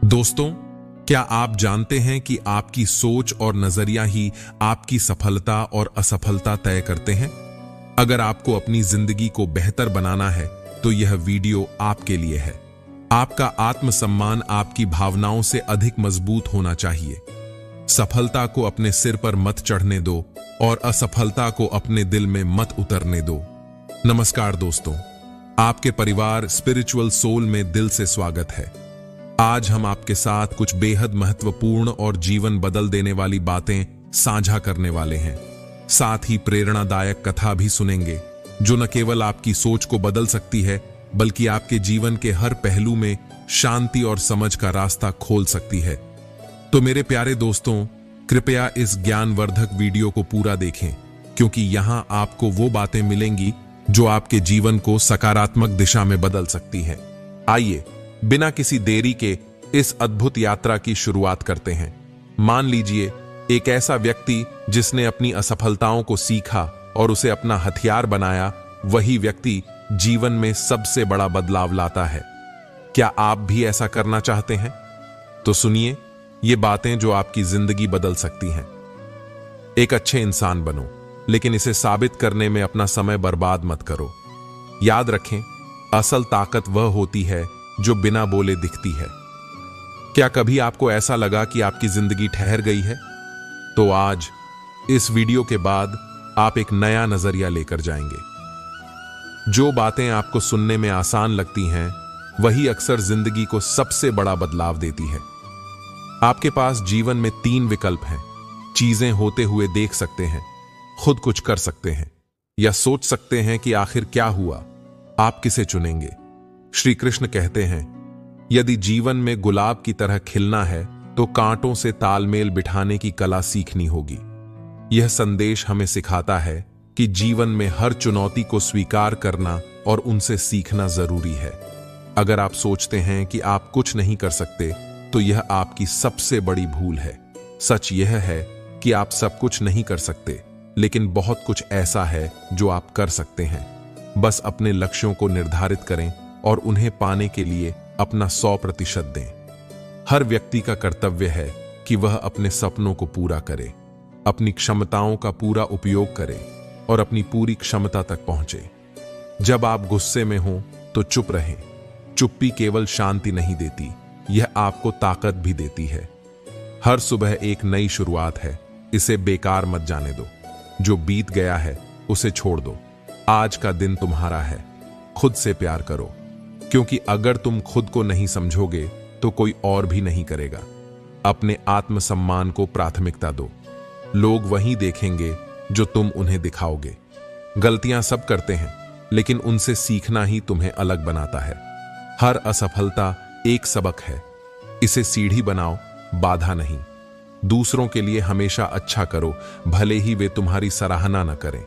दोस्तों, क्या आप जानते हैं कि आपकी सोच और नजरिया ही आपकी सफलता और असफलता तय करते हैं? अगर आपको अपनी जिंदगी को बेहतर बनाना है तो यह वीडियो आपके लिए है। आपका आत्मसम्मान आपकी भावनाओं से अधिक मजबूत होना चाहिए। सफलता को अपने सिर पर मत चढ़ने दो और असफलता को अपने दिल में मत उतरने दो। नमस्कार दोस्तों, आपके परिवार स्पिरिचुअल सोल में दिल से स्वागत है। आज हम आपके साथ कुछ बेहद महत्वपूर्ण और जीवन बदल देने वाली बातें साझा करने वाले हैं। साथ ही प्रेरणादायक कथा भी सुनेंगे जो न केवल आपकी सोच को बदल सकती है बल्कि आपके जीवन के हर पहलू में शांति और समझ का रास्ता खोल सकती है। तो मेरे प्यारे दोस्तों, कृपया इस ज्ञानवर्धक वीडियो को पूरा देखें, क्योंकि यहां आपको वो बातें मिलेंगी जो आपके जीवन को सकारात्मक दिशा में बदल सकती हैं। आइए बिना किसी देरी के इस अद्भुत यात्रा की शुरुआत करते हैं। मान लीजिए एक ऐसा व्यक्ति जिसने अपनी असफलताओं को सीखा और उसे अपना हथियार बनाया, वही व्यक्ति जीवन में सबसे बड़ा बदलाव लाता है। क्या आप भी ऐसा करना चाहते हैं? तो सुनिए ये बातें जो आपकी जिंदगी बदल सकती हैं। एक अच्छे इंसान बनो, लेकिन इसे साबित करने में अपना समय बर्बाद मत करो। याद रखें, असल ताकत वह होती है जो बिना बोले दिखती है। क्या कभी आपको ऐसा लगा कि आपकी जिंदगी ठहर गई है? तो आज इस वीडियो के बाद आप एक नया नजरिया लेकर जाएंगे। जो बातें आपको सुनने में आसान लगती हैं, वही अक्सर जिंदगी को सबसे बड़ा बदलाव देती है। आपके पास जीवन में 3 विकल्प हैं। चीजें होते हुए देख सकते हैं, खुद कुछ कर सकते हैं, या सोच सकते हैं कि आखिर क्या हुआ। आप किसे चुनेंगे? श्री कृष्ण कहते हैं, यदि जीवन में गुलाब की तरह खिलना है तो कांटों से तालमेल बिठाने की कला सीखनी होगी। यह संदेश हमें सिखाता है कि जीवन में हर चुनौती को स्वीकार करना और उनसे सीखना जरूरी है। अगर आप सोचते हैं कि आप कुछ नहीं कर सकते, तो यह आपकी सबसे बड़ी भूल है। सच यह है कि आप सब कुछ नहीं कर सकते, लेकिन बहुत कुछ ऐसा है जो आप कर सकते हैं। बस अपने लक्ष्यों को निर्धारित करें और उन्हें पाने के लिए अपना 100% दें। हर व्यक्ति का कर्तव्य है कि वह अपने सपनों को पूरा करे, अपनी क्षमताओं का पूरा उपयोग करे और अपनी पूरी क्षमता तक पहुंचे। जब आप गुस्से में हो तो चुप रहें। चुप्पी केवल शांति नहीं देती, यह आपको ताकत भी देती है। हर सुबह एक नई शुरुआत है, इसे बेकार मत जाने दो। जो बीत गया है उसे छोड़ दो। आज का दिन तुम्हारा है। खुद से प्यार करो, क्योंकि अगर तुम खुद को नहीं समझोगे तो कोई और भी नहीं करेगा। अपने आत्मसम्मान को प्राथमिकता दो। लोग वही देखेंगे जो तुम उन्हें दिखाओगे। गलतियां सब करते हैं, लेकिन उनसे सीखना ही तुम्हें अलग बनाता है। हर असफलता एक सबक है। इसे सीढ़ी बनाओ, बाधा नहीं। दूसरों के लिए हमेशा अच्छा करो, भले ही वे तुम्हारी सराहना न करें।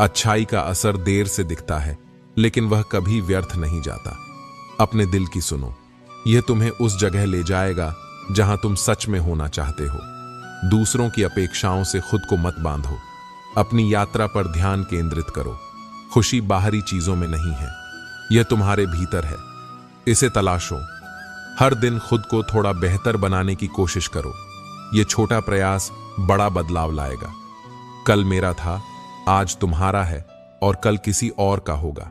अच्छाई का असर देर से दिखता है, लेकिन वह कभी व्यर्थ नहीं जाता। अपने दिल की सुनो, यह तुम्हें उस जगह ले जाएगा जहां तुम सच में होना चाहते हो। दूसरों की अपेक्षाओं से खुद को मत बांधो। अपनी यात्रा पर ध्यान केंद्रित करो। खुशी बाहरी चीजों में नहीं है, यह तुम्हारे भीतर है। इसे तलाशो। हर दिन खुद को थोड़ा बेहतर बनाने की कोशिश करो। यह छोटा प्रयास बड़ा बदलाव लाएगा। कल मेरा था, आज तुम्हारा है और कल किसी और का होगा।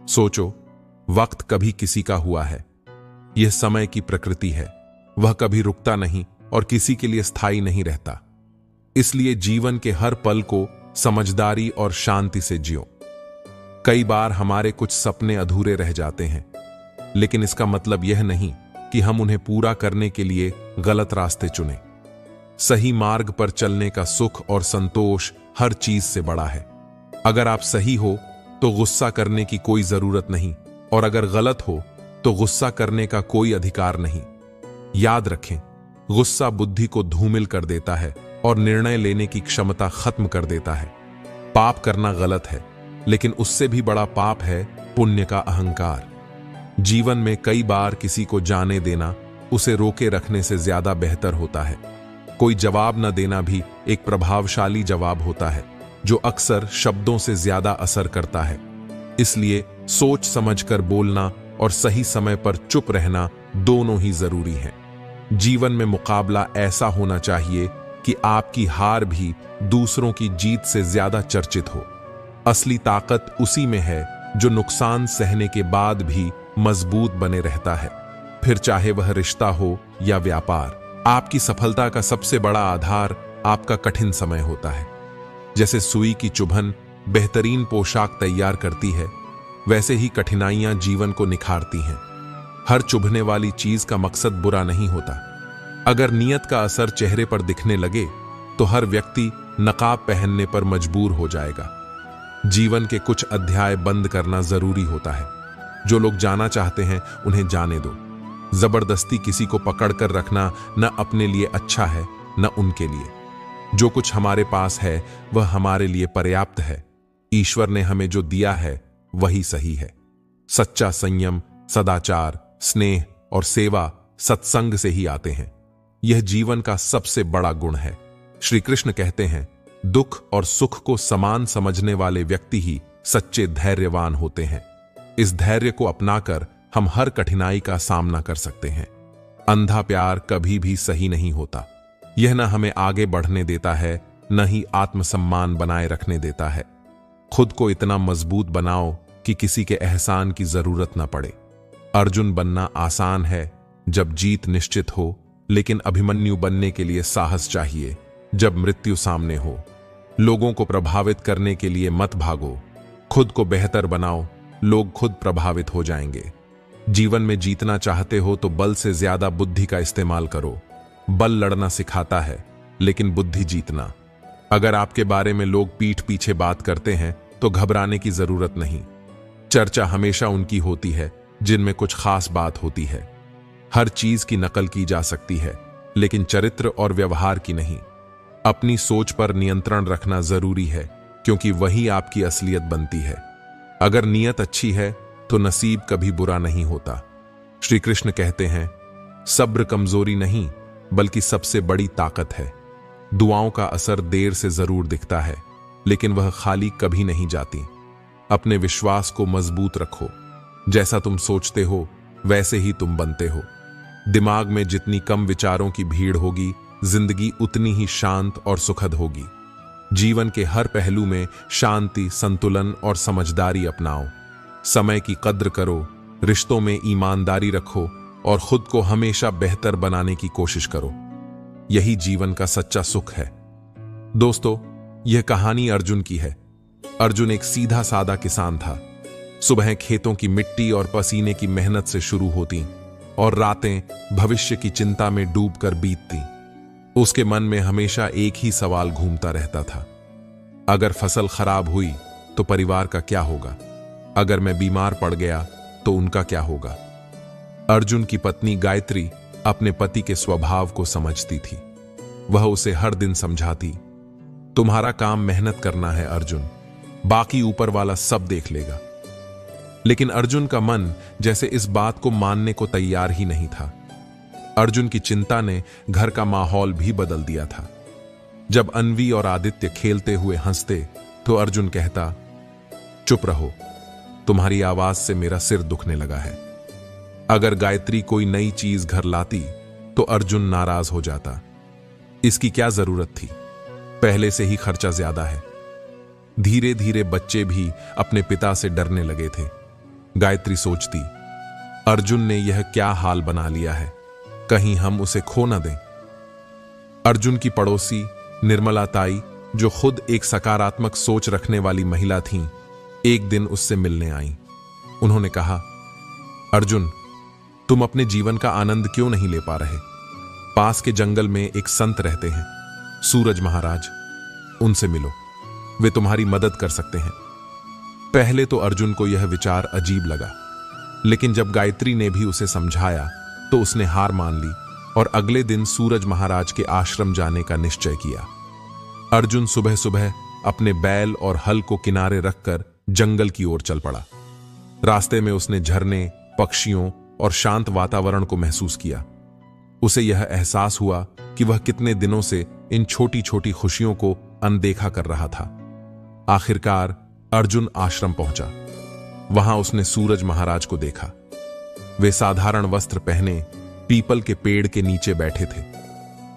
सोचो, वक्त कभी किसी का हुआ है। यह समय की प्रकृति है, वह कभी रुकता नहीं और किसी के लिए स्थायी नहीं रहता। इसलिए जीवन के हर पल को समझदारी और शांति से जियो। कई बार हमारे कुछ सपने अधूरे रह जाते हैं, लेकिन इसका मतलब यह नहीं कि हम उन्हें पूरा करने के लिए गलत रास्ते चुनें। सही मार्ग पर चलने का सुख और संतोष हर चीज से बड़ा है। अगर आप सही हो तो गुस्सा करने की कोई जरूरत नहीं, और अगर गलत हो तो गुस्सा करने का कोई अधिकार नहीं। याद रखें, गुस्सा बुद्धि को धूमिल कर देता है और निर्णय लेने की क्षमता खत्म कर देता है। पाप करना गलत है, लेकिन उससे भी बड़ा पाप है पुण्य का अहंकार। जीवन में कई बार किसी को जाने देना उसे रोके रखने से ज्यादा बेहतर होता है। कोई जवाब न देना भी एक प्रभावशाली जवाब होता है, जो अक्सर शब्दों से ज्यादा असर करता है। इसलिए सोच समझकर बोलना और सही समय पर चुप रहना दोनों ही जरूरी हैं। जीवन में मुकाबला ऐसा होना चाहिए कि आपकी हार भी दूसरों की जीत से ज्यादा चर्चित हो। असली ताकत उसी में है जो नुकसान सहने के बाद भी मजबूत बने रहता है, फिर चाहे वह रिश्ता हो या व्यापार। आपकी सफलता का सबसे बड़ा आधार आपका कठिन समय होता है। जैसे सुई की चुभन बेहतरीन पोशाक तैयार करती है, वैसे ही कठिनाइयां जीवन को निखारती हैं। हर चुभने वाली चीज का मकसद बुरा नहीं होता। अगर नियत का असर चेहरे पर दिखने लगे तो हर व्यक्ति नकाब पहनने पर मजबूर हो जाएगा। जीवन के कुछ अध्याय बंद करना जरूरी होता है। जो लोग जाना चाहते हैं उन्हें जाने दो। जबरदस्ती किसी को पकड़कर रखना न अपने लिए अच्छा है न उनके लिए। जो कुछ हमारे पास है वह हमारे लिए पर्याप्त है। ईश्वर ने हमें जो दिया है वही सही है। सच्चा संयम, सदाचार, स्नेह और सेवा सत्संग से ही आते हैं। यह जीवन का सबसे बड़ा गुण है। श्री कृष्ण कहते हैं, दुख और सुख को समान समझने वाले व्यक्ति ही सच्चे धैर्यवान होते हैं। इस धैर्य को अपनाकर हम हर कठिनाई का सामना कर सकते हैं। अंधा प्यार कभी भी सही नहीं होता। यह न हमें आगे बढ़ने देता है, न ही आत्मसम्मान बनाए रखने देता है। खुद को इतना मजबूत बनाओ कि किसी के एहसान की जरूरत न पड़े। अर्जुन बनना आसान है जब जीत निश्चित हो, लेकिन अभिमन्यु बनने के लिए साहस चाहिए जब मृत्यु सामने हो। लोगों को प्रभावित करने के लिए मत भागो, खुद को बेहतर बनाओ, लोग खुद प्रभावित हो जाएंगे। जीवन में जीतना चाहते हो तो बल से ज्यादा बुद्धि का इस्तेमाल करो। बल लड़ना सिखाता है, लेकिन बुद्धि जीतना। अगर आपके बारे में लोग पीठ पीछे बात करते हैं तो घबराने की जरूरत नहीं। चर्चा हमेशा उनकी होती है जिनमें कुछ खास बात होती है। हर चीज की नकल की जा सकती है, लेकिन चरित्र और व्यवहार की नहीं। अपनी सोच पर नियंत्रण रखना जरूरी है, क्योंकि वही आपकी असलियत बनती है। अगर नीयत अच्छी है तो नसीब कभी बुरा नहीं होता। श्री कृष्ण कहते हैं, सब्र कमजोरी नहीं बल्कि सबसे बड़ी ताकत है। दुआओं का असर देर से जरूर दिखता है, लेकिन वह खाली कभी नहीं जाती। अपने विश्वास को मजबूत रखो। जैसा तुम सोचते हो वैसे ही तुम बनते हो। दिमाग में जितनी कम विचारों की भीड़ होगी, जिंदगी उतनी ही शांत और सुखद होगी। जीवन के हर पहलू में शांति, संतुलन और समझदारी अपनाओ। समय की कद्र करो, रिश्तों में ईमानदारी रखो और खुद को हमेशा बेहतर बनाने की कोशिश करो। यही जीवन का सच्चा सुख है। दोस्तों, यह कहानी अर्जुन की है। अर्जुन एक सीधा सादा किसान था। सुबह खेतों की मिट्टी और पसीने की मेहनत से शुरू होती और रातें भविष्य की चिंता में डूबकर बीतती। उसके मन में हमेशा एक ही सवाल घूमता रहता था, अगर फसल खराब हुई तो परिवार का क्या होगा? अगर मैं बीमार पड़ गया तो उनका क्या होगा? अर्जुन की पत्नी गायत्री अपने पति के स्वभाव को समझती थी। वह उसे हर दिन समझाती, तुम्हारा काम मेहनत करना है अर्जुन, बाकी ऊपर वाला सब देख लेगा। लेकिन अर्जुन का मन जैसे इस बात को मानने को तैयार ही नहीं था। अर्जुन की चिंता ने घर का माहौल भी बदल दिया था। जब अन्वी और आदित्य खेलते हुए हंसते तो अर्जुन कहता, चुप रहो, तुम्हारी आवाज से मेरा सिर दुखने लगा है। अगर गायत्री कोई नई चीज घर लाती तो अर्जुन नाराज हो जाता। इसकी क्या जरूरत थी? पहले से ही खर्चा ज्यादा है। धीरे धीरे बच्चे भी अपने पिता से डरने लगे थे। गायत्री सोचती, अर्जुन ने यह क्या हाल बना लिया है, कहीं हम उसे खो न दें। अर्जुन की पड़ोसी निर्मला ताई, जो खुद एक सकारात्मक सोच रखने वाली महिला थीं, एक दिन उससे मिलने आईं। उन्होंने कहा, अर्जुन, तुम अपने जीवन का आनंद क्यों नहीं ले पा रहे? पास के जंगल में एक संत रहते हैं, सूरज महाराज, उनसे मिलो, वे तुम्हारी मदद कर सकते हैं। पहले तो अर्जुन को यह विचार अजीब लगा, लेकिन जब गायत्री ने भी उसे समझाया तो उसने हार मान ली और अगले दिन सूरज महाराज के आश्रम जाने का निश्चय किया। अर्जुन सुबह सुबह अपने बैल और हल को किनारे रखकर जंगल की ओर चल पड़ा। रास्ते में उसने झरने, पक्षियों और शांत वातावरण को महसूस किया। उसे यह एहसास हुआ कि वह कितने दिनों से इन छोटी छोटी खुशियों को अनदेखा कर रहा था। आखिरकार अर्जुन आश्रम पहुंचा। वहां उसने सूरज महाराज को देखा। वे साधारण वस्त्र पहने पीपल के पेड़ के नीचे बैठे थे।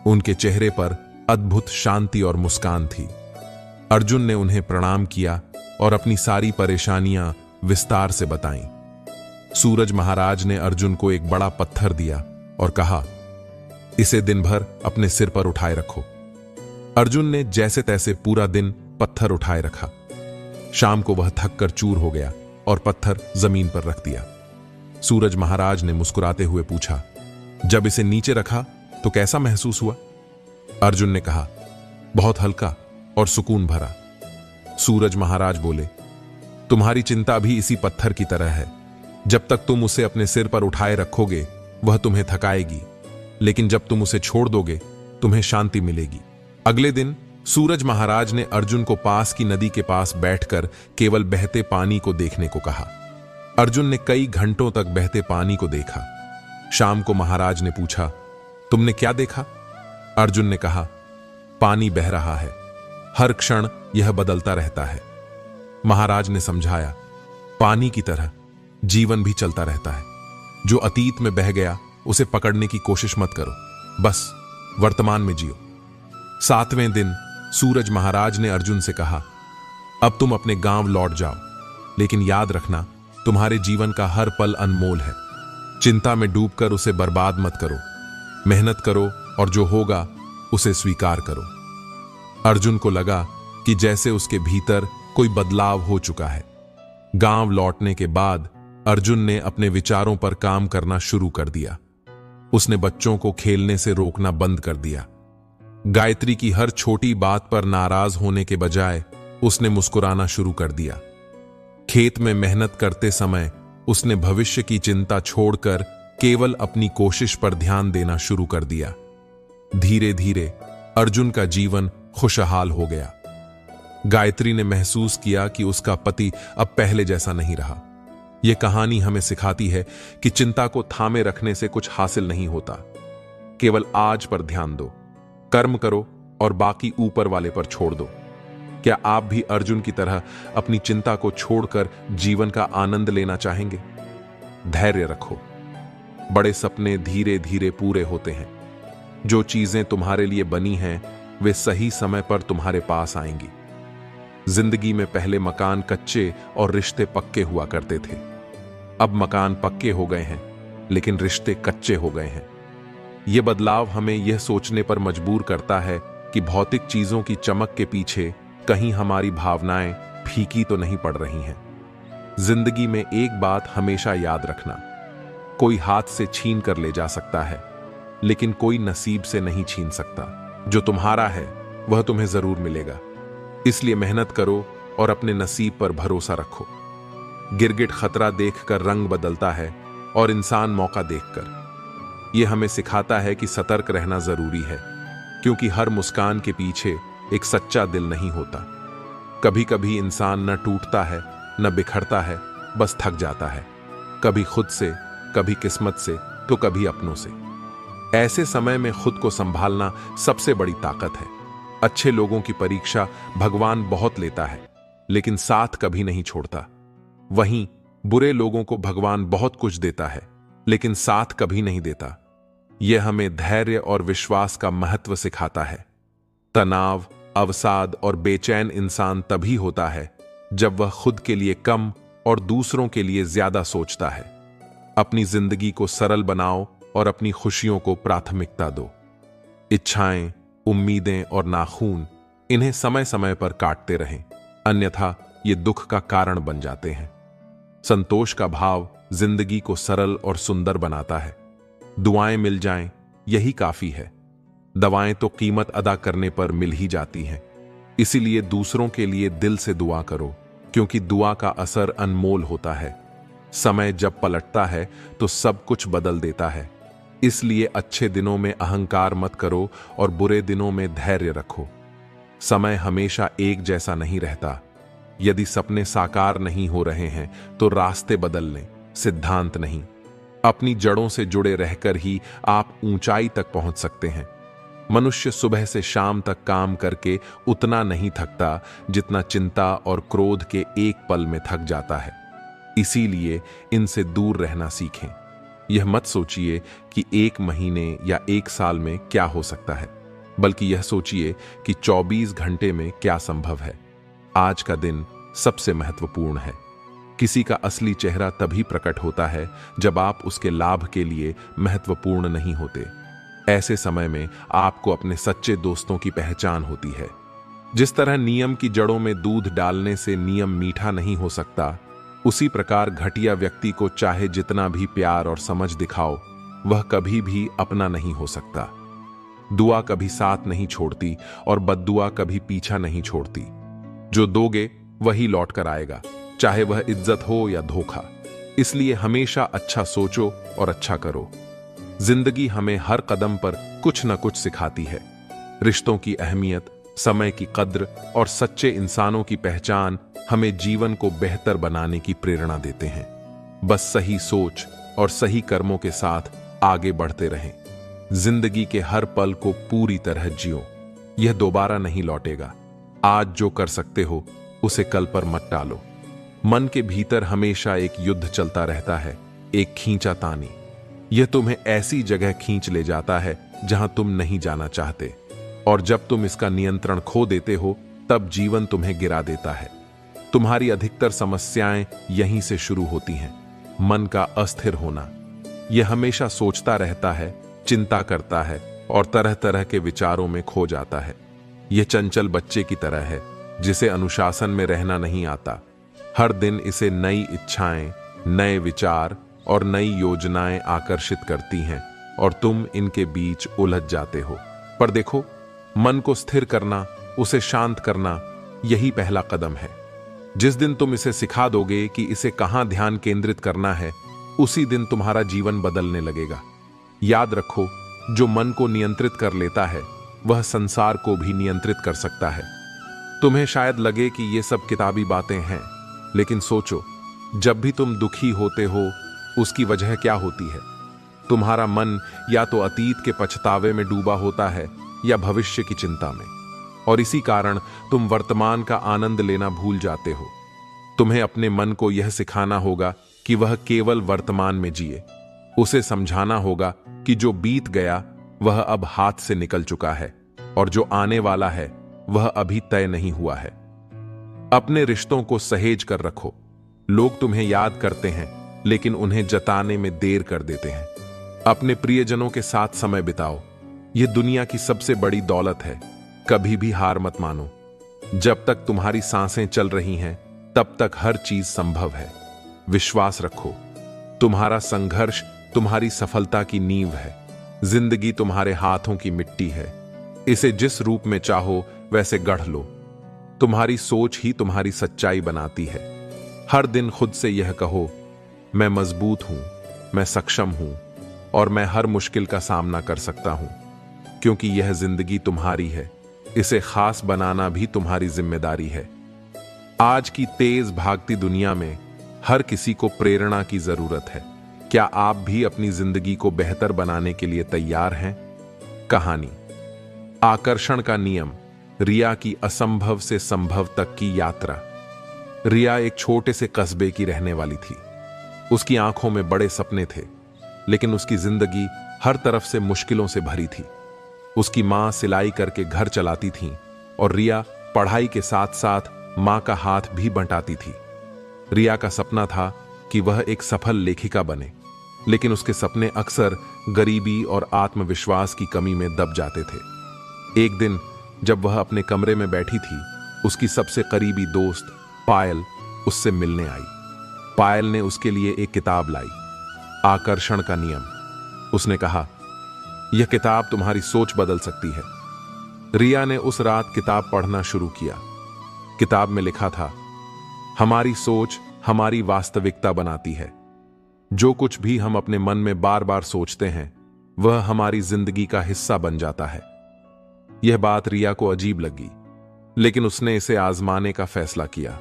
उनके चेहरे पर अद्भुत शांति और मुस्कान थी। अर्जुन ने उन्हें प्रणाम किया और अपनी सारी परेशानियां विस्तार से बताईं। सूरज महाराज ने अर्जुन को एक बड़ा पत्थर दिया और कहा, इसे दिन भर अपने सिर पर उठाए रखो। अर्जुन ने जैसे तैसे पूरा दिन पत्थर उठाए रखा। शाम को वह थक कर चूर हो गया और पत्थर जमीन पर रख दिया। सूरज महाराज ने मुस्कुराते हुए पूछा, जब इसे नीचे रखा तो कैसा महसूस हुआ? अर्जुन ने कहा, बहुत हल्का और सुकून भरा। सूरज महाराज बोले, तुम्हारी चिंता भी इसी पत्थर की तरह है। जब तक तुम उसे अपने सिर पर उठाए रखोगे वह तुम्हें थकाएगी, लेकिन जब तुम उसे छोड़ दोगे तुम्हें शांति मिलेगी। अगले दिन सूरज महाराज ने अर्जुन को पास की नदी के पास बैठकर केवल बहते पानी को देखने को कहा। अर्जुन ने कई घंटों तक बहते पानी को देखा। शाम को महाराज ने पूछा, तुमने क्या देखा? अर्जुन ने कहा, पानी बह रहा है, हर क्षण यह बदलता रहता है। महाराज ने समझाया, पानी की तरह जीवन भी चलता रहता है। जो अतीत में बह गया उसे पकड़ने की कोशिश मत करो, बस वर्तमान में जियो। 7वें दिन सूरज महाराज ने अर्जुन से कहा, अब तुम अपने गांव लौट जाओ, लेकिन याद रखना तुम्हारे जीवन का हर पल अनमोल है। चिंता में डूबकर उसे बर्बाद मत करो। मेहनत करो और जो होगा उसे स्वीकार करो। अर्जुन को लगा कि जैसे उसके भीतर कोई बदलाव हो चुका है। गांव लौटने के बाद अर्जुन ने अपने विचारों पर काम करना शुरू कर दिया। उसने बच्चों को खेलने से रोकना बंद कर दिया। गायत्री की हर छोटी बात पर नाराज होने के बजाय उसने मुस्कुराना शुरू कर दिया। खेत में मेहनत करते समय उसने भविष्य की चिंता छोड़कर केवल अपनी कोशिश पर ध्यान देना शुरू कर दिया। धीरे धीरे अर्जुन का जीवन खुशहाल हो गया। गायत्री ने महसूस किया कि उसका पति अब पहले जैसा नहीं रहा। यह कहानी हमें सिखाती है कि चिंता को थामे रखने से कुछ हासिल नहीं होता। केवल आज पर ध्यान दो, कर्म करो और बाकी ऊपर वाले पर छोड़ दो। क्या आप भी अर्जुन की तरह अपनी चिंता को छोड़कर जीवन का आनंद लेना चाहेंगे? धैर्य रखो। बड़े सपने धीरे धीरे पूरे होते हैं। जो चीजें तुम्हारे लिए बनी हैं वे सही समय पर तुम्हारे पास आएंगी। जिंदगी में पहले मकान कच्चे और रिश्ते पक्के हुआ करते थे। अब मकान पक्के हो गए हैं लेकिन रिश्ते कच्चे हो गए हैं। यह बदलाव हमें यह सोचने पर मजबूर करता है कि भौतिक चीजों की चमक के पीछे कहीं हमारी भावनाएं फीकी तो नहीं पड़ रही हैं। जिंदगी में एक बात हमेशा याद रखना, कोई हाथ से छीन कर ले जा सकता है लेकिन कोई नसीब से नहीं छीन सकता। जो तुम्हारा है वह तुम्हें जरूर मिलेगा। इसलिए मेहनत करो और अपने नसीब पर भरोसा रखो। गिरगिट खतरा देखकर रंग बदलता है और इंसान मौका देखकर। यह हमें सिखाता है कि सतर्क रहना जरूरी है, क्योंकि हर मुस्कान के पीछे एक सच्चा दिल नहीं होता। कभी कभी इंसान न टूटता है न बिखरता है, बस थक जाता है, कभी खुद से, कभी किस्मत से, तो कभी अपनों से। ऐसे समय में खुद को संभालना सबसे बड़ी ताकत है। अच्छे लोगों की परीक्षा भगवान बहुत लेता है लेकिन साथ कभी नहीं छोड़ता। वहीं बुरे लोगों को भगवान बहुत कुछ देता है लेकिन साथ कभी नहीं देता। यह हमें धैर्य और विश्वास का महत्व सिखाता है। तनाव, अवसाद और बेचैन इंसान तभी होता है जब वह खुद के लिए कम और दूसरों के लिए ज्यादा सोचता है। अपनी जिंदगी को सरल बनाओ और अपनी खुशियों को प्राथमिकता दो। इच्छाएं, उम्मीदें और नाखून, इन्हें समय समय पर काटते रहें, अन्यथा ये दुख का कारण बन जाते हैं। संतोष का भाव जिंदगी को सरल और सुंदर बनाता है। दुआएं मिल जाएं, यही काफी है। दवाएं तो कीमत अदा करने पर मिल ही जाती हैं। इसीलिए दूसरों के लिए दिल से दुआ करो, क्योंकि दुआ का असर अनमोल होता है। समय जब पलटता है तो सब कुछ बदल देता है। इसलिए अच्छे दिनों में अहंकार मत करो और बुरे दिनों में धैर्य रखो। समय हमेशा एक जैसा नहीं रहता। यदि सपने साकार नहीं हो रहे हैं तो रास्ते बदल लें, सिद्धांत नहीं। अपनी जड़ों से जुड़े रहकर ही आप ऊंचाई तक पहुंच सकते हैं। मनुष्य सुबह से शाम तक काम करके उतना नहीं थकता जितना चिंता और क्रोध के एक पल में थक जाता है। इसीलिए इनसे दूर रहना सीखें। यह मत सोचिए कि 1 महीने या 1 साल में क्या हो सकता है, बल्कि यह सोचिए कि 24 घंटे में क्या संभव है। आज का दिन सबसे महत्वपूर्ण है। किसी का असली चेहरा तभी प्रकट होता है जब आप उसके लाभ के लिए महत्वपूर्ण नहीं होते। ऐसे समय में आपको अपने सच्चे दोस्तों की पहचान होती है। जिस तरह नियम की जड़ों में दूध डालने से नियम मीठा नहीं हो सकता, उसी प्रकार घटिया व्यक्ति को चाहे जितना भी प्यार और समझ दिखाओ, वह कभी भी अपना नहीं हो सकता। दुआ कभी साथ नहीं छोड़ती और बद्दुआ कभी पीछा नहीं छोड़ती। जो दोगे वही लौट कर आएगा, चाहे वह इज्जत हो या धोखा। इसलिए हमेशा अच्छा सोचो और अच्छा करो। जिंदगी हमें हर कदम पर कुछ न कुछ सिखाती है। रिश्तों की अहमियत, समय की कद्र और सच्चे इंसानों की पहचान हमें जीवन को बेहतर बनाने की प्रेरणा देते हैं। बस सही सोच और सही कर्मों के साथ आगे बढ़ते रहें। जिंदगी के हर पल को पूरी तरह जियो। यह दोबारा नहीं लौटेगा। आज जो कर सकते हो उसे कल पर मत टालो। मन के भीतर हमेशा एक युद्ध चलता रहता है, एक खींचातानी। यह तुम्हें ऐसी जगह खींच ले जाता है जहां तुम नहीं जाना चाहते, और जब तुम इसका नियंत्रण खो देते हो तब जीवन तुम्हें गिरा देता है। तुम्हारी अधिकतर समस्याएं यहीं से शुरू होती हैं। मन का अस्थिर होना। यह हमेशा सोचता रहता है, चिंता करता है और तरह तरह के विचारों में खो जाता है। यह चंचल बच्चे की तरह है जिसे अनुशासन में रहना नहीं आता। हर दिन इसे नई इच्छाएं, नए विचार और नई योजनाएं आकर्षित करती हैं और तुम इनके बीच उलझ जाते हो। पर देखो, मन को स्थिर करना, उसे शांत करना, यही पहला कदम है। जिस दिन तुम इसे सिखा दोगे कि इसे कहां ध्यान केंद्रित करना है, उसी दिन तुम्हारा जीवन बदलने लगेगा। याद रखो, जो मन को नियंत्रित कर लेता है वह संसार को भी नियंत्रित कर सकता है। तुम्हें शायद लगे कि ये सब किताबी बातें हैं, लेकिन सोचो, जब भी तुम दुखी होते हो उसकी वजह क्या होती है? तुम्हारा मन या तो अतीत के पछतावे में डूबा होता है या भविष्य की चिंता में, और इसी कारण तुम वर्तमान का आनंद लेना भूल जाते हो। तुम्हें अपने मन को यह सिखाना होगा कि वह केवल वर्तमान में जिए। उसे समझाना होगा कि जो बीत गया वह अब हाथ से निकल चुका है और जो आने वाला है वह अभी तय नहीं हुआ है। अपने रिश्तों को सहेज कर रखो। लोग तुम्हें याद करते हैं लेकिन उन्हें जताने में देर कर देते हैं। अपने प्रियजनों के साथ समय बिताओ। यह दुनिया की सबसे बड़ी दौलत है। कभी भी हार मत मानो। जब तक तुम्हारी सांसें चल रही हैं तब तक हर चीज संभव है। विश्वास रखो, तुम्हारा संघर्ष तुम्हारी सफलता की नींव है। जिंदगी तुम्हारे हाथों की मिट्टी है। इसे जिस रूप में चाहो वैसे गढ़ लो। तुम्हारी सोच ही तुम्हारी सच्चाई बनाती है। हर दिन खुद से यह कहो, मैं मजबूत हूं, मैं सक्षम हूं और मैं हर मुश्किल का सामना कर सकता हूं, क्योंकि यह जिंदगी तुम्हारी है। इसे खास बनाना भी तुम्हारी जिम्मेदारी है। आज की तेज भागती दुनिया में हर किसी को प्रेरणा की जरूरत है। क्या आप भी अपनी जिंदगी को बेहतर बनाने के लिए तैयार हैं? कहानी आकर्षण का नियम, रिया की असंभव से संभव तक की यात्रा। रिया एक छोटे से कस्बे की रहने वाली थी। उसकी आंखों में बड़े सपने थे, लेकिन उसकी जिंदगी हर तरफ से मुश्किलों से भरी थी। उसकी मां सिलाई करके घर चलाती थी और रिया पढ़ाई के साथ साथ मां का हाथ भी बंटाती थी। रिया का सपना था कि वह एक सफल लेखिका बने, लेकिन उसके सपने अक्सर गरीबी और आत्मविश्वास की कमी में दब जाते थे। एक दिन जब वह अपने कमरे में बैठी थी, उसकी सबसे करीबी दोस्त पायल उससे मिलने आई। पायल ने उसके लिए एक किताब लाई, आकर्षण का नियम। उसने कहा, यह किताब तुम्हारी सोच बदल सकती है। रिया ने उस रात किताब पढ़ना शुरू किया। किताब में लिखा था, हमारी सोच हमारी वास्तविकता बनाती है। जो कुछ भी हम अपने मन में बार बार सोचते हैं वह हमारी जिंदगी का हिस्सा बन जाता है। यह बात रिया को अजीब लगी, लेकिन उसने इसे आजमाने का फैसला किया।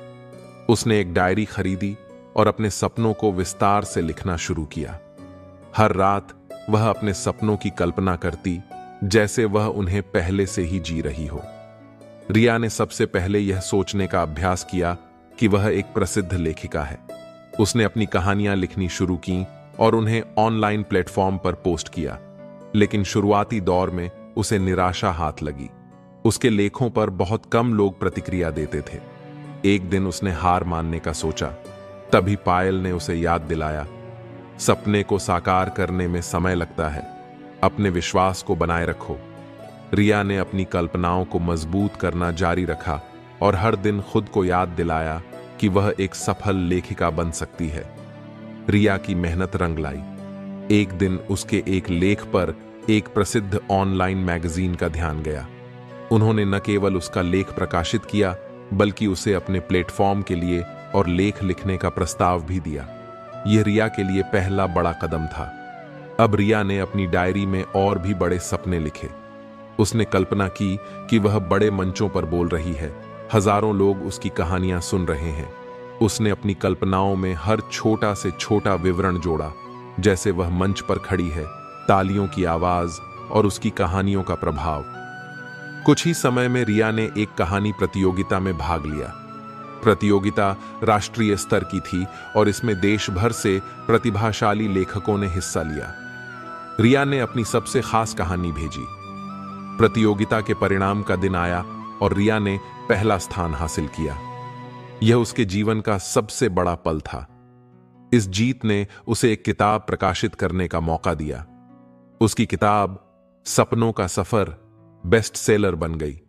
उसने एक डायरी खरीदी और अपने सपनों को विस्तार से लिखना शुरू किया। हर रात वह अपने सपनों की कल्पना करती जैसे वह उन्हें पहले से ही जी रही हो। रिया ने सबसे पहले यह सोचने का अभ्यास किया कि वह एक प्रसिद्ध लेखिका है। उसने अपनी कहानियां लिखनी शुरू की और उन्हें ऑनलाइन प्लेटफॉर्म पर पोस्ट किया। लेकिन शुरुआती दौर में उसे निराशा हाथ लगी। उसके लेखों पर बहुत कम लोग प्रतिक्रिया देते थे। एक दिन उसने हार मानने का सोचा। तभी पायल ने उसे याद दिलाया, सपने को साकार करने में समय लगता है, अपने विश्वास को बनाए रखो। रिया ने अपनी कल्पनाओं को मजबूत करना जारी रखा और हर दिन खुद को याद दिलाया कि वह एक सफल लेखिका बन सकती है। रिया की मेहनत रंग लाई। एक दिन उसके एक लेख पर एक प्रसिद्ध ऑनलाइन मैगजीन का ध्यान गया। उन्होंने न केवल उसका लेख प्रकाशित किया, बल्कि उसे अपने प्लेटफॉर्म के लिए और लेख लिखने का प्रस्ताव भी दिया। यह रिया के लिए पहला बड़ा कदम था। अब रिया ने अपनी डायरी में और भी बड़े सपने लिखे। उसने कल्पना की कि वह बड़े मंचों पर बोल रही है, हजारों लोग उसकी कहानियां सुन रहे हैं। उसने अपनी कल्पनाओं में हर छोटा से छोटा विवरण जोड़ा, जैसे वह मंच पर खड़ी है, तालियों की आवाज और उसकी कहानियों का प्रभाव। कुछ ही समय में रिया ने एक कहानी प्रतियोगिता में भाग लिया। प्रतियोगिता राष्ट्रीय स्तर की थी और इसमें देश भर से प्रतिभाशाली लेखकों ने हिस्सा लिया। रिया ने अपनी सबसे खास कहानी भेजी। प्रतियोगिता के परिणाम का दिन आया और रिया ने पहला स्थान हासिल किया। यह उसके जीवन का सबसे बड़ा पल था। इस जीत ने उसे एक किताब प्रकाशित करने का मौका दिया। उसकी किताब सपनों का सफर बेस्ट सेलर बन गई।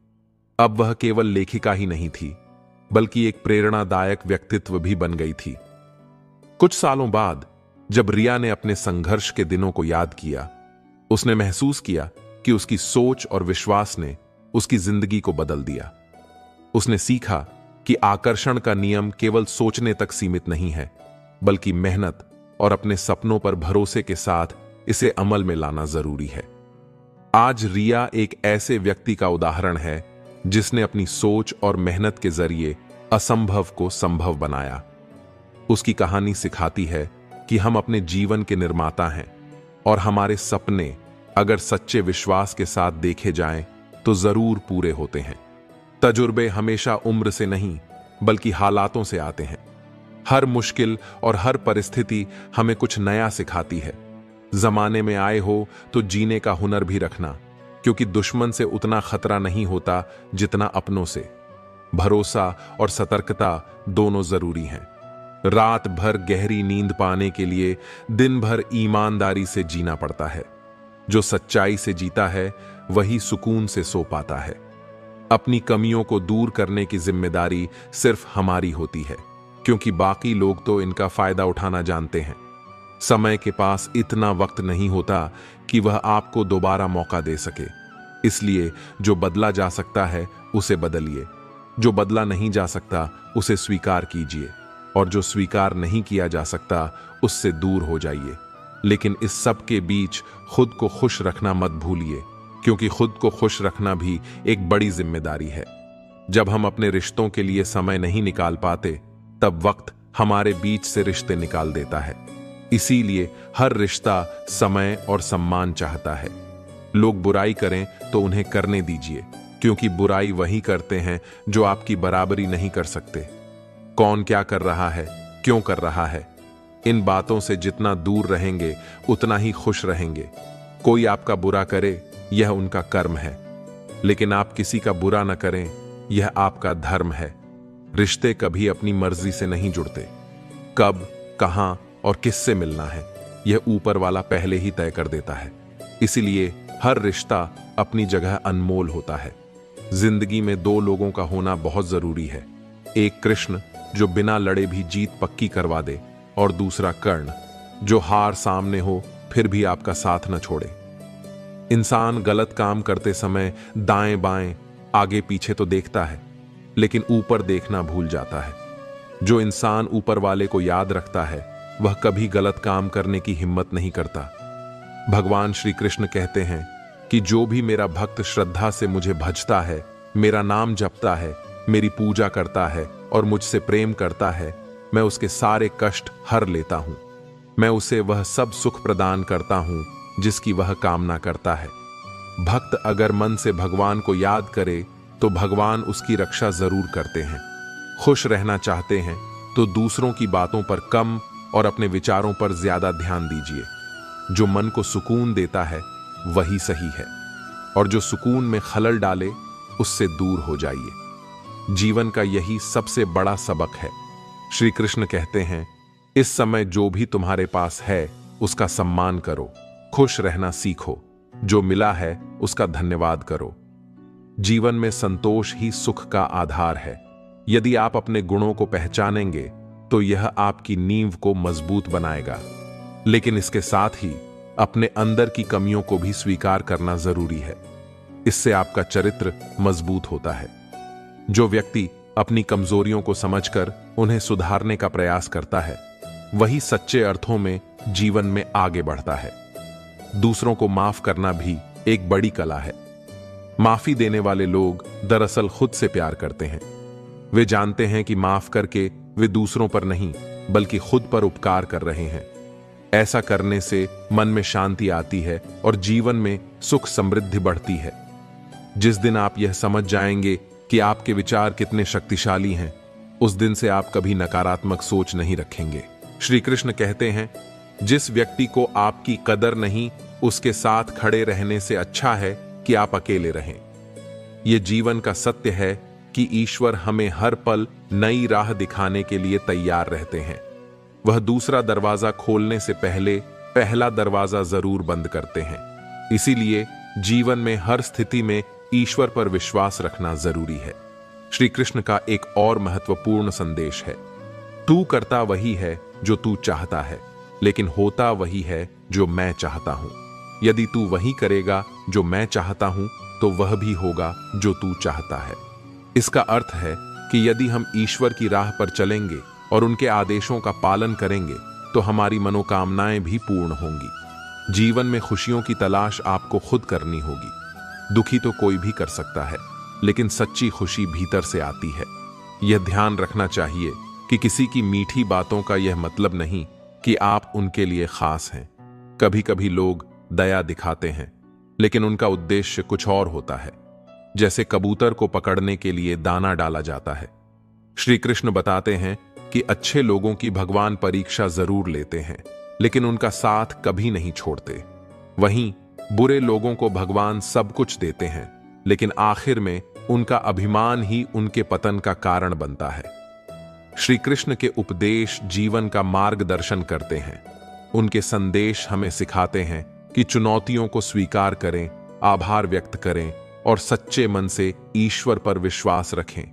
अब वह केवल लेखिका ही नहीं थी, बल्कि एक प्रेरणादायक व्यक्तित्व भी बन गई थी। कुछ सालों बाद जब रिया ने अपने संघर्ष के दिनों को याद किया, उसने महसूस किया कि उसकी सोच और विश्वास ने उसकी जिंदगी को बदल दिया। उसने सीखा कि आकर्षण का नियम केवल सोचने तक सीमित नहीं है, बल्कि मेहनत और अपने सपनों पर भरोसे के साथ इसे अमल में लाना जरूरी है। आज रिया एक ऐसे व्यक्ति का उदाहरण है जिसने अपनी सोच और मेहनत के जरिए असंभव को संभव बनाया। उसकी कहानी सिखाती है कि हम अपने जीवन के निर्माता हैं और हमारे सपने अगर सच्चे विश्वास के साथ देखे जाएं तो जरूर पूरे होते हैं। तजुर्बे हमेशा उम्र से नहीं, बल्कि हालातों से आते हैं। हर मुश्किल और हर परिस्थिति हमें कुछ नया सिखाती है। जमाने में आए हो तो जीने का हुनर भी रखना, क्योंकि दुश्मन से उतना खतरा नहीं होता जितना अपनों से। भरोसा और सतर्कता दोनों जरूरी हैं। रात भर गहरी नींद पाने के लिए दिन भर ईमानदारी से जीना पड़ता है। जो सच्चाई से जीता है वही सुकून से सो पाता है। अपनी कमियों को दूर करने की जिम्मेदारी सिर्फ हमारी होती है, क्योंकि बाकी लोग तो इनका फायदा उठाना जानते हैं। समय के पास इतना वक्त नहीं होता कि वह आपको दोबारा मौका दे सके। इसलिए जो बदला जा सकता है उसे बदलिए, जो बदला नहीं जा सकता उसे स्वीकार कीजिए, और जो स्वीकार नहीं किया जा सकता उससे दूर हो जाइए। लेकिन इस सब के बीच खुद को खुश रखना मत भूलिए, क्योंकि खुद को खुश रखना भी एक बड़ी जिम्मेदारी है। जब हम अपने रिश्तों के लिए समय नहीं निकाल पाते, तब वक्त हमारे बीच से रिश्ते निकाल देता है। इसीलिए हर रिश्ता समय और सम्मान चाहता है। लोग बुराई करें तो उन्हें करने दीजिए, क्योंकि बुराई वही करते हैं जो आपकी बराबरी नहीं कर सकते। कौन क्या कर रहा है, क्यों कर रहा है, इन बातों से जितना दूर रहेंगे उतना ही खुश रहेंगे। कोई आपका बुरा करे यह उनका कर्म है, लेकिन आप किसी का बुरा न करें यह आपका धर्म है। रिश्ते कभी अपनी मर्जी से नहीं जुड़ते। कब, कहां और किससे मिलना है यह ऊपर वाला पहले ही तय कर देता है। इसीलिए हर रिश्ता अपनी जगह अनमोल होता है। जिंदगी में दो लोगों का होना बहुत जरूरी है। एक कृष्ण जो बिना लड़े भी जीत पक्की करवा दे, और दूसरा कर्ण जो हार सामने हो फिर भी आपका साथ न छोड़े। इंसान गलत काम करते समय दाएं बाएं आगे पीछे तो देखता है, लेकिन ऊपर देखना भूल जाता है। जो इंसान ऊपर वाले को याद रखता है वह कभी गलत काम करने की हिम्मत नहीं करता। भगवान श्री कृष्ण कहते हैं कि जो भी मेरा भक्त श्रद्धा से मुझे भजता है, मेरा नाम जपता है, मेरी पूजा करता है और मुझसे प्रेम करता है, मैं उसके सारे कष्ट हर लेता हूं। मैं उसे वह सब सुख प्रदान करता हूं जिसकी वह कामना करता है। भक्त अगर मन से भगवान को याद करे तो भगवान उसकी रक्षा जरूर करते हैं। खुश रहना चाहते हैं तो दूसरों की बातों पर कम और अपने विचारों पर ज्यादा ध्यान दीजिए। जो मन को सुकून देता है वही सही है, और जो सुकून में खलल डाले उससे दूर हो जाइए। जीवन का यही सबसे बड़ा सबक है। श्री कृष्ण कहते हैं, इस समय जो भी तुम्हारे पास है उसका सम्मान करो, खुश रहना सीखो, जो मिला है उसका धन्यवाद करो। जीवन में संतोष ही सुख का आधार है। यदि आप अपने गुणों को पहचानेंगे तो यह आपकी नींव को मजबूत बनाएगा, लेकिन इसके साथ ही अपने अंदर की कमियों को भी स्वीकार करना जरूरी है। इससे आपका चरित्र मजबूत होता है। जो व्यक्ति अपनी कमजोरियों को समझकर उन्हें सुधारने का प्रयास करता है, वही सच्चे अर्थों में जीवन में आगे बढ़ता है। दूसरों को माफ करना भी एक बड़ी कला है। माफी देने वाले लोग दरअसल खुद से प्यार करते हैं। वे जानते हैं कि माफ करके वे दूसरों पर नहीं बल्कि खुद पर उपकार कर रहे हैं। ऐसा करने से मन में शांति आती है और जीवन में सुख समृद्धि बढ़ती है। जिस दिन आप यह समझ जाएंगे कि आपके विचार कितने शक्तिशाली हैं, उस दिन से आप कभी नकारात्मक सोच नहीं रखेंगे। श्री कृष्ण कहते हैं, जिस व्यक्ति को आपकी कदर नहीं, उसके साथ खड़े रहने से अच्छा है कि आप अकेले रहें। यह जीवन का सत्य है कि ईश्वर हमें हर पल नई राह दिखाने के लिए तैयार रहते हैं। वह दूसरा दरवाजा खोलने से पहले पहला दरवाजा जरूर बंद करते हैं। इसीलिए जीवन में हर स्थिति में ईश्वर पर विश्वास रखना जरूरी है। श्री कृष्ण का एक और महत्वपूर्ण संदेश है, तू करता वही है जो तू चाहता है, लेकिन होता वही है जो मैं चाहता हूं। यदि तू वही करेगा जो मैं चाहता हूं, तो वह भी होगा जो तू चाहता है। इसका अर्थ है कि यदि हम ईश्वर की राह पर चलेंगे और उनके आदेशों का पालन करेंगे, तो हमारी मनोकामनाएं भी पूर्ण होंगी। जीवन में खुशियों की तलाश आपको खुद करनी होगी। दुखी तो कोई भी कर सकता है, लेकिन सच्ची खुशी भीतर से आती है। यह ध्यान रखना चाहिए कि किसी की मीठी बातों का यह मतलब नहीं कि आप उनके लिए खास हैं। कभी कभी लोग दया दिखाते हैं, लेकिन उनका उद्देश्य कुछ और होता है। जैसे कबूतर को पकड़ने के लिए दाना डाला जाता है। श्री कृष्ण बताते हैं कि अच्छे लोगों की भगवान परीक्षा जरूर लेते हैं, लेकिन उनका साथ कभी नहीं छोड़ते। वहीं बुरे लोगों को भगवान सब कुछ देते हैं, लेकिन आखिर में उनका अभिमान ही उनके पतन का कारण बनता है। श्री कृष्ण के उपदेश जीवन का मार्गदर्शन करते हैं। उनके संदेश हमें सिखाते हैं कि चुनौतियों को स्वीकार करें, आभार व्यक्त करें और सच्चे मन से ईश्वर पर विश्वास रखें।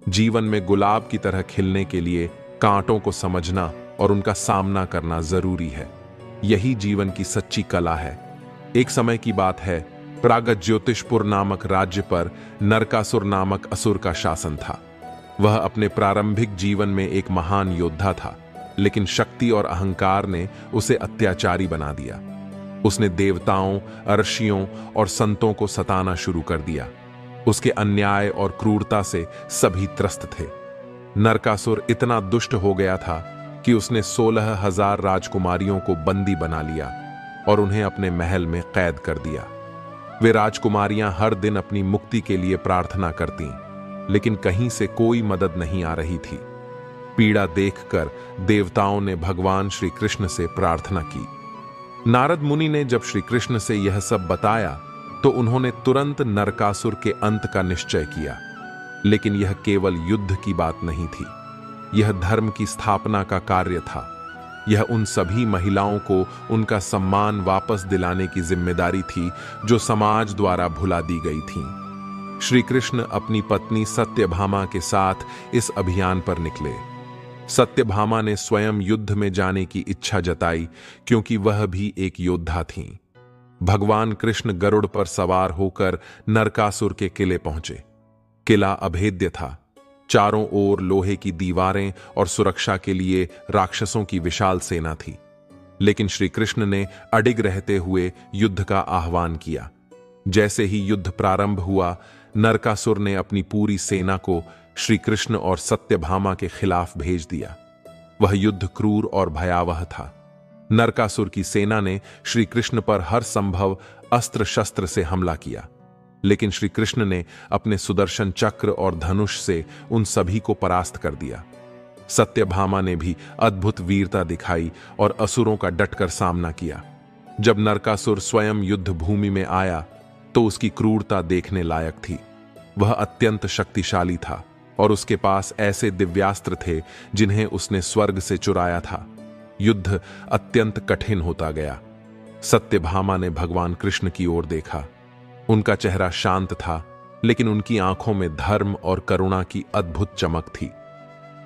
जीवन में गुलाब की तरह खिलने के लिए कांटों को समझना और उनका सामना करना जरूरी है। यही जीवन की सच्ची कला है। एक समय की बात है, प्रागत ज्योतिषपुर नामक राज्य पर नरकासुर नामक असुर का शासन था। वह अपने प्रारंभिक जीवन में एक महान योद्धा था, लेकिन शक्ति और अहंकार ने उसे अत्याचारी बना दिया। उसने देवताओं, ऋषियों और संतों को सताना शुरू कर दिया। उसके अन्याय और क्रूरता से सभी त्रस्त थे। नरकासुर इतना दुष्ट हो गया था कि उसने 16,000 राजकुमारियों को बंदी बना लिया और उन्हें अपने महल में कैद कर दिया। वे राजकुमारियां हर दिन अपनी मुक्ति के लिए प्रार्थना करतीं, लेकिन कहीं से कोई मदद नहीं आ रही थी। पीड़ा देखकर देवताओं ने भगवान श्री कृष्ण से प्रार्थना की। नारद मुनि ने जब श्री कृष्ण से यह सब बताया, तो उन्होंने तुरंत नरकासुर के अंत का निश्चय किया। लेकिन यह केवल युद्ध की बात नहीं थी, यह धर्म की स्थापना का कार्य था। यह उन सभी महिलाओं को उनका सम्मान वापस दिलाने की जिम्मेदारी थी जो समाज द्वारा भुला दी गई थीं। श्री कृष्ण अपनी पत्नी सत्यभामा के साथ इस अभियान पर निकले। सत्यभामा ने स्वयं युद्ध में जाने की इच्छा जताई, क्योंकि वह भी एक योद्धा थीं। भगवान कृष्ण गरुड़ पर सवार होकर नरकासुर के किले पहुंचे। किला अभेद्य था। चारों ओर लोहे की दीवारें और सुरक्षा के लिए राक्षसों की विशाल सेना थी। लेकिन श्री कृष्ण ने अडिग रहते हुए युद्ध का आह्वान किया। जैसे ही युद्ध प्रारंभ हुआ, नरकासुर ने अपनी पूरी सेना को श्री कृष्ण और सत्यभामा के खिलाफ भेज दिया। वह युद्ध क्रूर और भयावह था। नरकासुर की सेना ने श्री कृष्ण पर हर संभव अस्त्र शस्त्र से हमला किया, लेकिन श्री कृष्ण ने अपने सुदर्शन चक्र और धनुष से उन सभी को परास्त कर दिया। सत्यभामा ने भी अद्भुत वीरता दिखाई और असुरों का डटकर सामना किया। जब नरकासुर स्वयं युद्ध भूमि में आया तो उसकी क्रूरता देखने लायक थी। वह अत्यंत शक्तिशाली था और उसके पास ऐसे दिव्यास्त्र थे जिन्हें उसने स्वर्ग से चुराया था। युद्ध अत्यंत कठिन होता गया। सत्यभामा ने भगवान कृष्ण की ओर देखा। उनका चेहरा शांत था, लेकिन उनकी आंखों में धर्म और करुणा की अद्भुत चमक थी।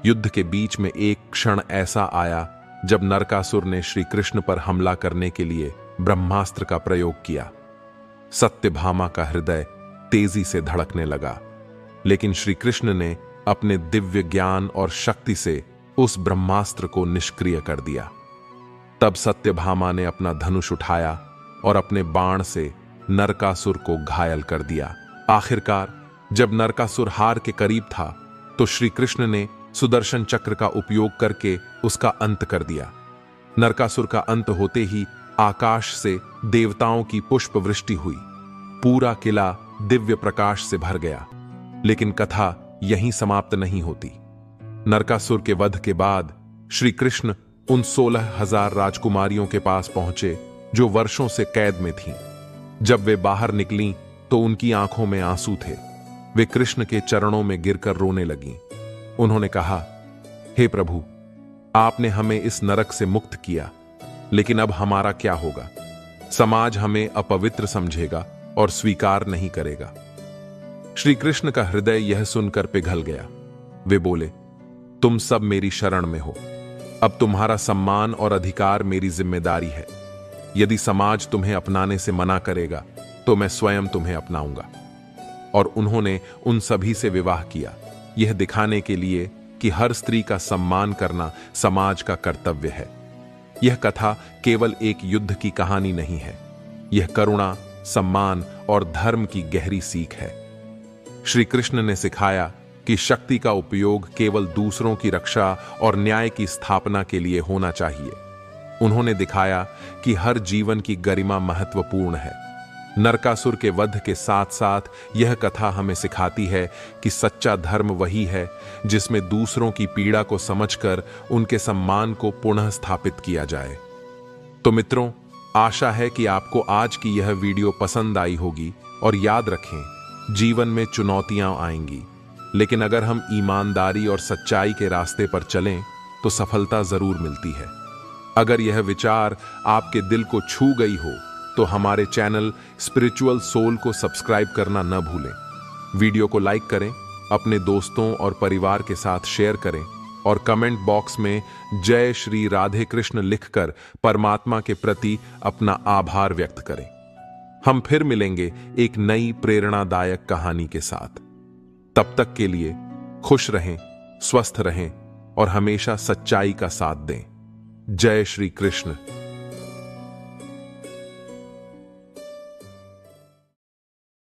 युद्ध के बीच में एक क्षण ऐसा आया जब नरकासुर ने श्री कृष्ण पर हमला करने के लिए ब्रह्मास्त्र का प्रयोग किया। सत्यभामा का हृदय तेजी से धड़कने लगा, लेकिन श्री कृष्ण ने अपने दिव्य ज्ञान और शक्ति से उस ब्रह्मास्त्र को निष्क्रिय कर दिया। तब सत्यभामा ने अपना धनुष उठाया और अपने बाण से नरकासुर को घायल कर दिया। आखिरकार जब नरकासुर हार के करीब था तो श्री कृष्ण ने सुदर्शन चक्र का उपयोग करके उसका अंत कर दिया। नरकासुर का अंत होते ही आकाश से देवताओं की पुष्प वृष्टि हुई। पूरा किला दिव्य प्रकाश से भर गया। लेकिन कथा यहीं समाप्त नहीं होती। नरकासुर के वध के बाद श्री कृष्ण उन 16,000 राजकुमारियों के पास पहुंचे जो वर्षों से कैद में थीं। जब वे बाहर निकलीं तो उनकी आंखों में आंसू थे। वे कृष्ण के चरणों में गिरकर रोने लगीं। उन्होंने कहा, हे प्रभु, आपने हमें इस नरक से मुक्त किया, लेकिन अब हमारा क्या होगा? समाज हमें अपवित्र समझेगा और स्वीकार नहीं करेगा। श्री कृष्ण का हृदय यह सुनकर पिघल गया। वे बोले, तुम सब मेरी शरण में हो। अब तुम्हारा सम्मान और अधिकार मेरी जिम्मेदारी है। यदि समाज तुम्हें अपनाने से मना करेगा तो मैं स्वयं तुम्हें अपनाऊंगा। और उन्होंने उन सभी से विवाह किया, यह दिखाने के लिए कि हर स्त्री का सम्मान करना समाज का कर्तव्य है। यह कथा केवल एक युद्ध की कहानी नहीं है, यह करुणा, सम्मान और धर्म की गहरी सीख है। श्री कृष्ण ने सिखाया कि शक्ति का उपयोग केवल दूसरों की रक्षा और न्याय की स्थापना के लिए होना चाहिए। उन्होंने दिखाया कि हर जीवन की गरिमा महत्वपूर्ण है। नरकासुर के वध के साथ साथ यह कथा हमें सिखाती है कि सच्चा धर्म वही है जिसमें दूसरों की पीड़ा को समझकर उनके सम्मान को पुनः स्थापित किया जाए। तो मित्रों, आशा है कि आपको आज की यह वीडियो पसंद आई होगी। और याद रखें, जीवन में चुनौतियां आएंगी, लेकिन अगर हम ईमानदारी और सच्चाई के रास्ते पर चलें तो सफलता जरूर मिलती है। अगर यह विचार आपके दिल को छू गई हो तो हमारे चैनल स्पिरिचुअल सोल को सब्सक्राइब करना न भूलें। वीडियो को लाइक करें, अपने दोस्तों और परिवार के साथ शेयर करें और कमेंट बॉक्स में जय श्री राधे कृष्ण लिखकर परमात्मा के प्रति अपना आभार व्यक्त करें। हम फिर मिलेंगे एक नई प्रेरणादायक कहानी के साथ। तब तक के लिए खुश रहें, स्वस्थ रहें और हमेशा सच्चाई का साथ दें। जय श्री कृष्ण।